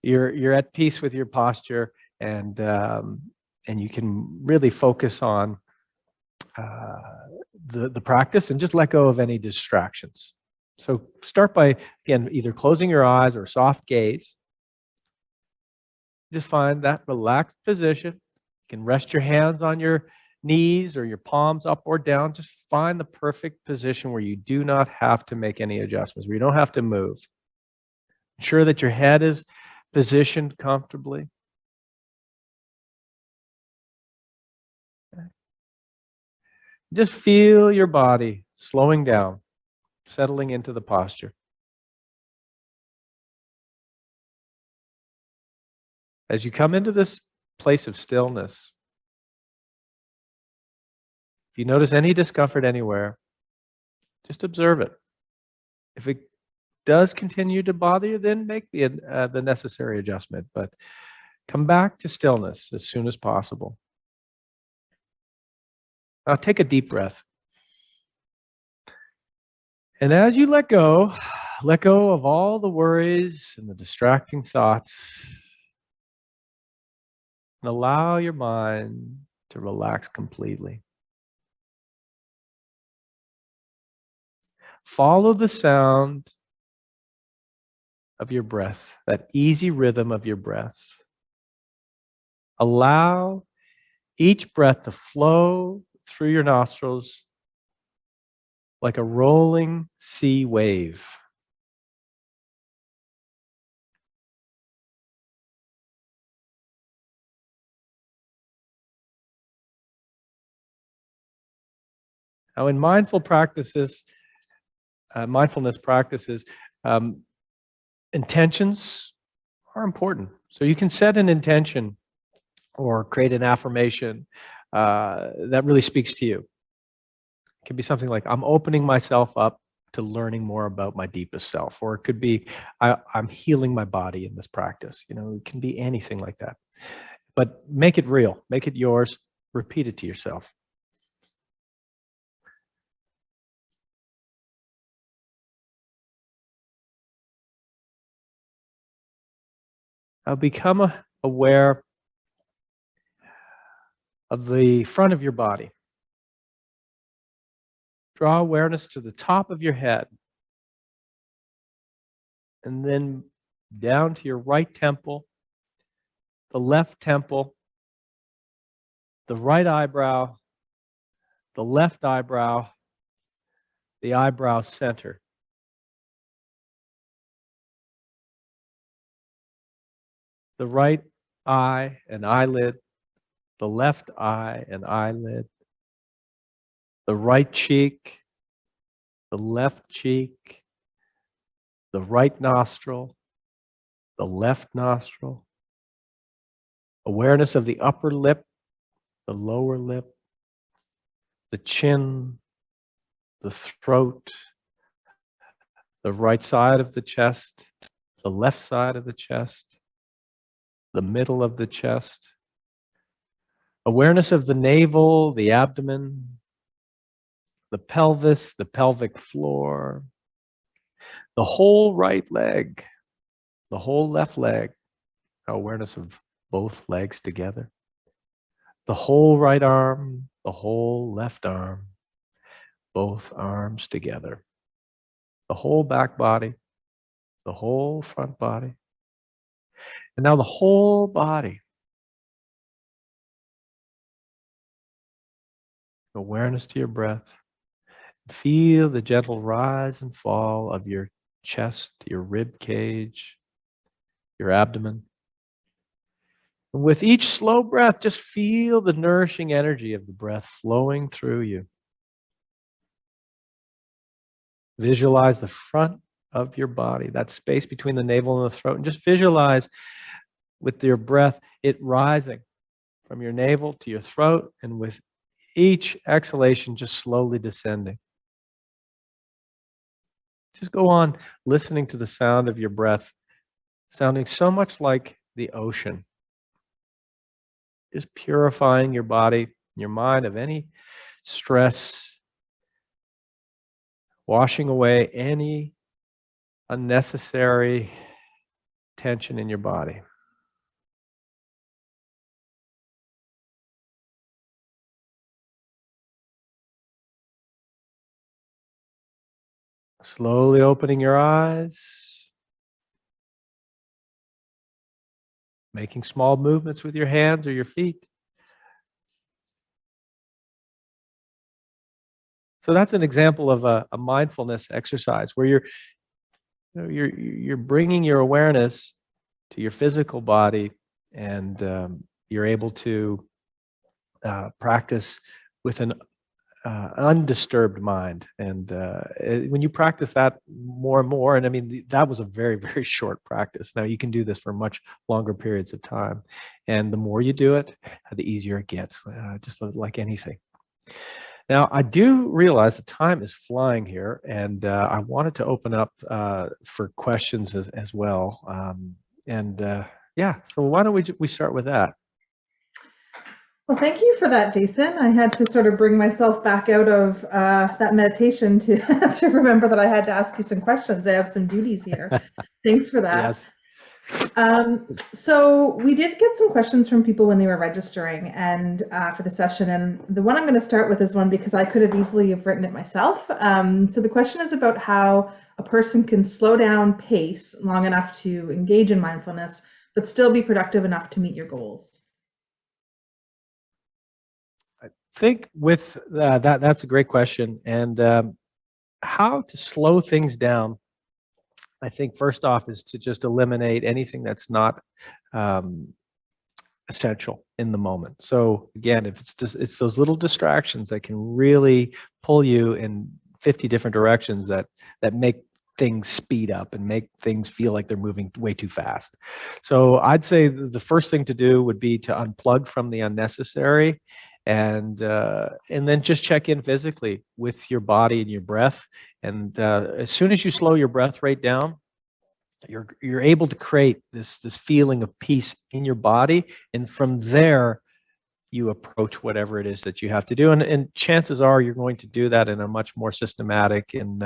you're at peace with your posture, and you can really focus on the practice and just let go of any distractions. So start by, again, either closing your eyes or soft gaze. Just find that relaxed position. You can rest your hands on your knees or your palms up or down. Just find the perfect position where you do not have to make any adjustments, where you don't have to move. Ensure that your head is positioned comfortably. Just feel your body slowing down, settling into the posture. As you come into this place of stillness, if you notice any discomfort anywhere, just observe it. If it does continue to bother you, then make the necessary adjustment. But come back to stillness as soon as possible. Now take a deep breath. And as you let go of all the worries and the distracting thoughts, and allow your mind to relax completely. Follow the sound of your breath, that easy rhythm of your breath. Allow each breath to flow through your nostrils like a rolling sea wave. Now, in mindfulness practices, intentions are important. So you can set an intention or create an affirmation that really speaks to you. It can be something like, I'm opening myself up to learning more about my deepest self. Or it could be, I'm healing my body in this practice. You know, it can be anything like that. But make it real, make it yours, repeat it to yourself. Now become aware of the front of your body. Draw awareness to the top of your head, and then down to your right temple, the left temple, the right eyebrow, the left eyebrow, the eyebrow center. The right eye and eyelid, the left eye and eyelid, the right cheek, the left cheek, the right nostril, the left nostril. Awareness of the upper lip, the lower lip, the chin, the throat, the right side of the chest, the left side of the chest, the middle of the chest. Awareness of the navel, the abdomen, the pelvis, the pelvic floor, the whole right leg, the whole left leg. Awareness of both legs together. The whole right arm, the whole left arm, both arms together. The whole back body, the whole front body. And now the whole body. Awareness to your breath. Feel the gentle rise and fall of your chest, your rib cage, your abdomen. And with each slow breath, just feel the nourishing energy of the breath flowing through you. Visualize the front of your body, that space between the navel and the throat, and just visualize with your breath it rising from your navel to your throat, and with each exhalation just slowly descending. Just go on listening to the sound of your breath, sounding so much like the ocean. Just purifying your body, your mind of any stress, washing away any unnecessary tension in your body. Slowly opening your eyes, making small movements with your hands or your feet. So that's an example of a mindfulness exercise where you're bringing your awareness to your physical body, and you're able to practice with undisturbed mind. And when you practice that more and more, and I mean, that was a very, very short practice. Now you can do this for much longer periods of time. And the more you do it, the easier it gets, just like anything. Now, I do realize the time is flying here, and I wanted to open up for questions as well. Yeah, so why don't we start with that? Well, thank you for that, Jason. I had to sort of bring myself back out of that meditation to to remember that I had to ask you some questions. I have some duties here. Thanks for that. Yes. So we did get some questions from people when they were registering and for the session, and the one I'm going to start with is one because I could have easily have written it myself. So the question is about how a person can slow down pace long enough to engage in mindfulness, but still be productive enough to meet your goals. I think with that's a great question. And how to slow things down, I think first off is to just eliminate anything that's not essential in the moment. So again, if it's those little distractions that can really pull you in 50 different directions that make things speed up and make things feel like they're moving way too fast. So I'd say the first thing to do would be to unplug from the unnecessary, and then just check in physically with your body and your breath. And as soon as you slow your breath rate down, you're able to create this feeling of peace in your body, and from there you approach whatever it is that you have to do, and chances are you're going to do that in a much more systematic and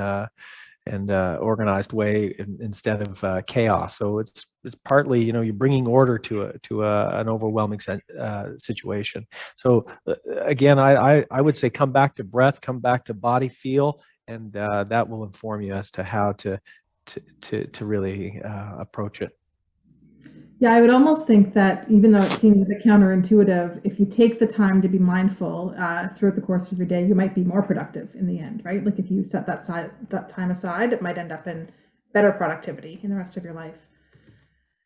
organized way instead of chaos. So it's partly, you're bringing order to an overwhelming situation. So again, I would say come back to breath, come back to body feel, and that will inform you as to how to really approach it. Yeah, I would almost think that even though it seems a bit counterintuitive, if you take the time to be mindful throughout the course of your day, you might be more productive in the end, right? Like if you set that time aside, it might end up in better productivity in the rest of your life.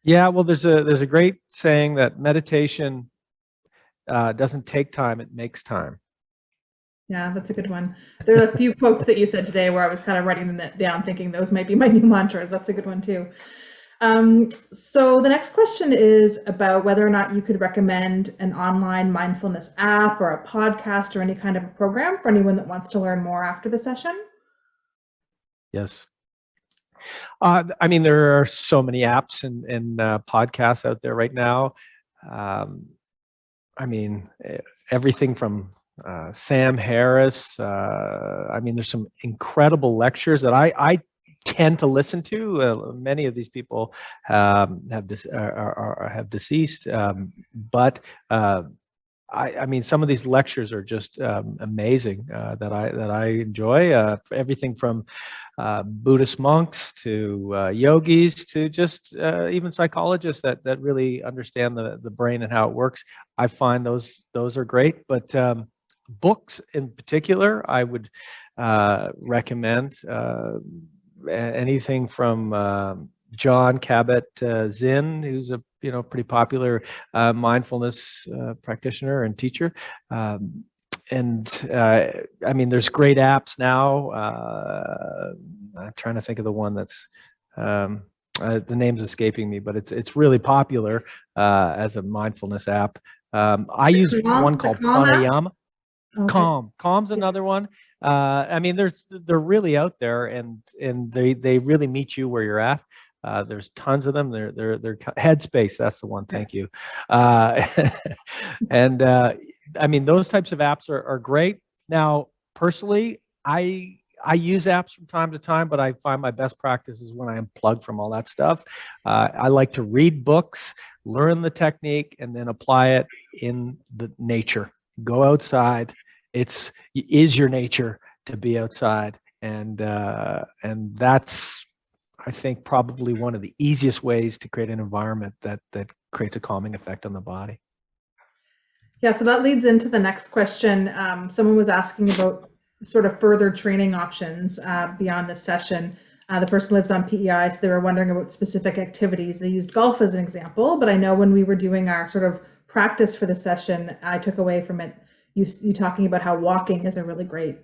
Yeah, well, there's a great saying that meditation doesn't take time, it makes time. Yeah, that's a good one. There are a few quotes that you said today where I was kind of writing them down, thinking those might be my new mantras. That's a good one too. So the next question is about whether or not you could recommend an online mindfulness app or a podcast or any kind of a program for anyone that wants to learn more after the session. Yes. I mean, there are so many apps and podcasts out there right now. I mean, everything from Sam Harris. I mean, there's some incredible lectures that I tend to listen to. Many of these people have deceased, but I mean, some of these lectures are just amazing that I enjoy. Everything from Buddhist monks to yogis to just even psychologists that really understand the brain and how it works. I find those are great. But books in particular, I would recommend anything from John Kabat-Zinn, who's a pretty popular mindfulness practitioner and teacher. I mean, there's great apps now. I'm trying to think of the one that's the name's escaping me, but it's really popular as a mindfulness app. I use one called Pranayama. Okay. Calm's another one. I mean, they're really out there, and they really meet you where you're at. There's tons of them. They're Headspace. That's the one. Thank you. And I mean, those types of apps are great. Now, personally, I use apps from time to time, but I find my best practice is when I unplug from all that stuff. I like to read books, learn the technique, and then apply it in the nature. Go outside. It is your nature to be outside, and that's, I think, probably one of the easiest ways to create an environment that creates a calming effect on the body. Yeah, so that leads into the next question. Someone was asking about sort of further training options beyond this session. The person lives on PEI, so they were wondering about specific activities. They used golf as an example, but I know when we were doing our sort of practice for the session, I took away from it, you talking about how walking is a really great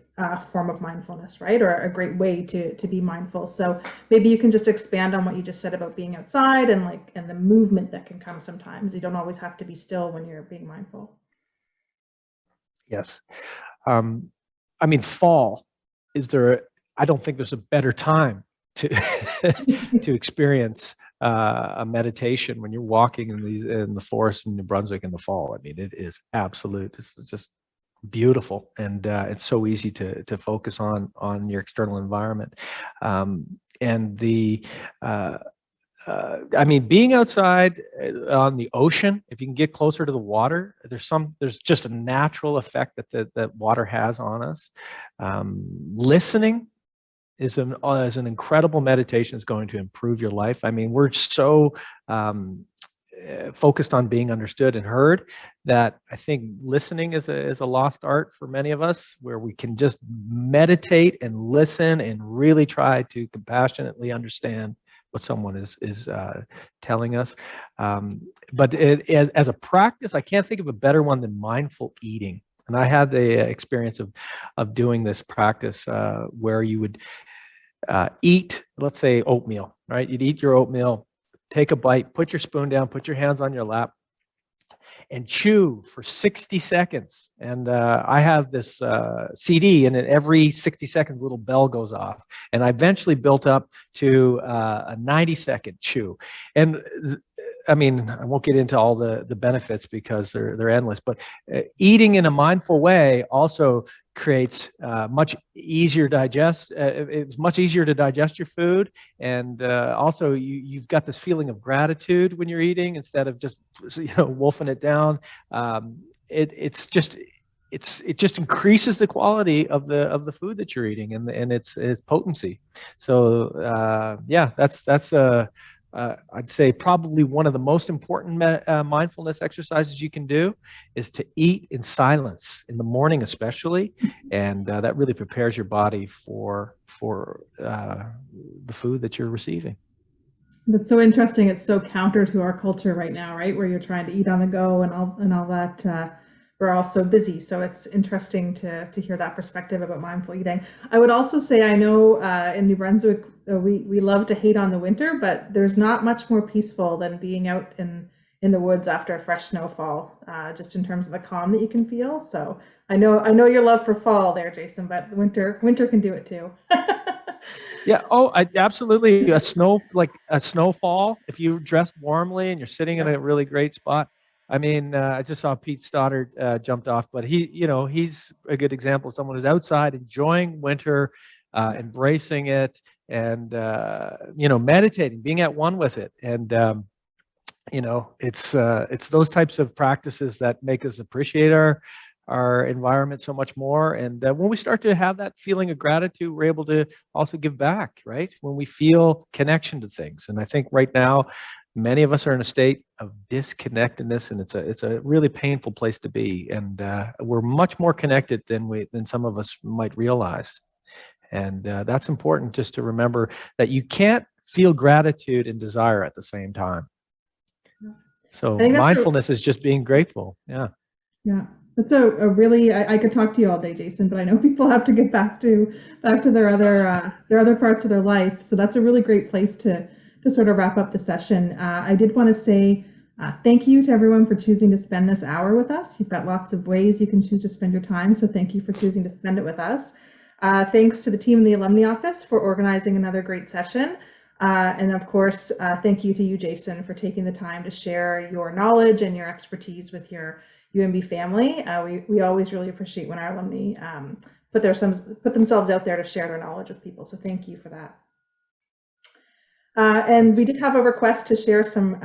form of mindfulness, right? Or a great way to be mindful. So maybe you can just expand on what you just said about being outside and the movement that can come sometimes. You don't always have to be still when you're being mindful. Yes. I mean, fall, I don't think there's a better time to to experience a meditation when you're walking in the forest in New Brunswick in the fall. I mean, it is absolute. It's just beautiful, and it's so easy to focus on your external environment, and I mean, being outside on the ocean, if you can get closer to the water, there's just a natural effect that water has on us. Listening is an incredible meditation. Is going to improve your life. I mean, we're so focused on being understood and heard that I think listening is a lost art for many of us, where we can just meditate and listen and really try to compassionately understand what someone is telling us. But as a practice, I can't think of a better one than mindful eating. And I had the experience of doing this practice where you would eat, let's say, oatmeal, right? You'd eat your oatmeal, take a bite, put your spoon down, put your hands on your lap, and chew for 60 seconds. And I have this CD, and every 60 seconds, a little bell goes off. And I eventually built up to a 90-second chew. And I mean, I won't get into all the benefits because they're endless, but eating in a mindful way also creates much easier digest. It's much easier to digest your food, and also you've got this feeling of gratitude when you're eating instead of just wolfing it down. It just increases the quality of the food that you're eating and its potency. So yeah, that's I'd say probably one of the most important mindfulness exercises you can do is to eat in silence in the morning, especially, and that really prepares your body for the food that you're receiving. That's so interesting. It's so counter to our culture right now, right? Where you're trying to eat on the go and all that. We're all so busy. So it's interesting to hear that perspective about mindful eating. I would also say, I know in New Brunswick, we love to hate on the winter, but there's not much more peaceful than being out in the woods after a fresh snowfall, just in terms of the calm that you can feel. So I know your love for fall there, Jason, but winter can do it too. Yeah. Oh, absolutely. A snowfall. If you dress warmly and you're sitting in a really great spot. I mean, I just saw Pete Stoddard jumped off, but he's a good example of someone who's outside enjoying winter, embracing it, and meditating, being at one with it. And it's those types of practices that make us appreciate our environment so much more. And when we start to have that feeling of gratitude, we're able to also give back, right? When we feel connection to things. And I think right now, many of us are in a state of disconnectedness, and it's a really painful place to be. And we're much more connected than some of us might realize. And that's important, just to remember that you can't feel gratitude and desire at the same time. So mindfulness is just being grateful. Yeah. Yeah. That's a really, I could talk to you all day, Jason, but I know people have to get back to their other parts of their life. So that's a really great place to sort of wrap up the session. I did want to say thank you to everyone for choosing to spend this hour with us. You've got lots of ways you can choose to spend your time, so thank you for choosing to spend it with us. Thanks to the team in the Alumni Office for organizing another great session. And of course, thank you to you, Jason, for taking the time to share your knowledge and your expertise with your UNB family. We always really appreciate when our alumni put themselves out there to share their knowledge with people. So thank you for that. And we did have a request to share some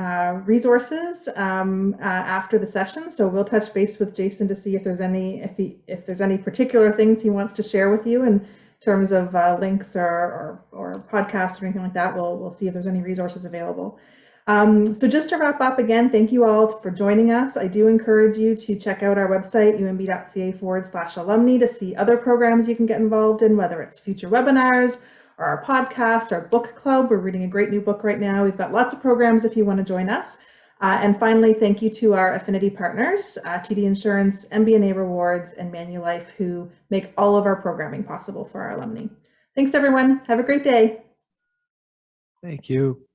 resources after the session. So we'll touch base with Jason to see if there's any particular things he wants to share with you in terms of links or podcasts or anything like that. We'll see if there's any resources available. So just to wrap up again, thank you all for joining us. I do encourage you to check out our website, unb.ca/alumni, to see other programs you can get involved in, whether it's future webinars or our podcast, our book club. We're reading a great new book right now. We've got lots of programs if you want to join us. And finally, thank you to our Affinity partners, TD Insurance, MBNA Rewards, and Manulife, who make all of our programming possible for our alumni. Thanks, everyone. Have a great day. Thank you.